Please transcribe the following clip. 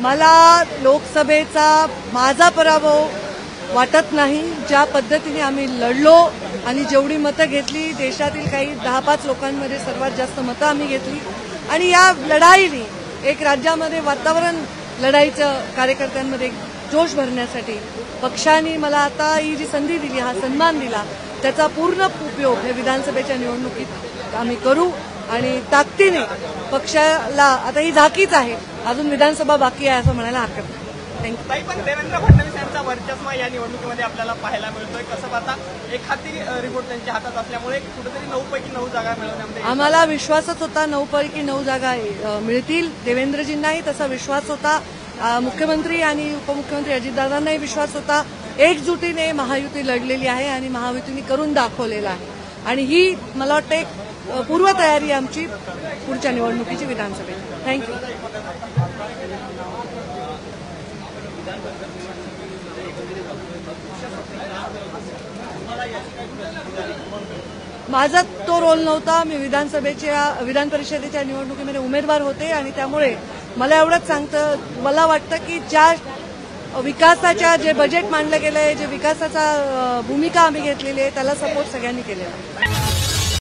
मला लोकसभेचा माझा पराभव वाटत नाही। ज्या पद्धतीने आम्ही लढलो आणि जेवढी मतं घेतली, देशातील काही 10-5 लोकांमध्ये सर्वात जास्त मतं आम्ही घेतली आणि या लढाईने एक राज्यामध्ये वातावरण लढाईचं कार्यकर्त्यांमध्ये जोश भरण्यासाठी पक्षाने मला आता ही जी संधी दिली, हा सन्मान दिला, त्याचा पूर्ण उपयोग हे विधानसभेच्या निवडणुकीत आम्ही करू आणि ताकदीने पक्षाला आता ही झाकीच आहे, अजून विधानसभा बाकी आहे असं म्हणायला हरकत नाही। ताई, पण देवेंद्र फडणवीस यांचा वर्चस्व या निवडणुकीमध्ये आपल्याला पाहायला मिळतोय। कसं पाहता, एक हाती रिपोर्ट त्यांच्या हातात असल्यामुळे कुठेतरी 9 पैकी 9 जागा मिळवण्यामध्ये आम्हाला विश्वासच होता 9 पैकी 9 जागा मिळतील। देवेंद्रजींनाही तसा विश्वास होता, मुख्यमंत्री आणि उपमुख्यमंत्री अजितदादांनाही विश्वास होता। एकजुटीने महायुती लढलेली आहे आणि महायुतीने करून दाखवलेला आहे आणि ही मला वाटतं एक पूर्वतयारी आमची पुढच्या निवडणुकीची विधानसभेची। थँक्यू। माझा तो रोल नव्हता। मी विधान परिषदेच्या निवडणुकीमध्ये उमेदवार होते आणि त्यामुळे मला एवढंच मला वाटतं की ज्या विकासाच्या जे बजेट मांडलं गेलंय, जे विकासाचा भूमिका आम्ही घेतलेली आहे, त्याला सपोर्ट सगळ्यांनी केलेला आहे।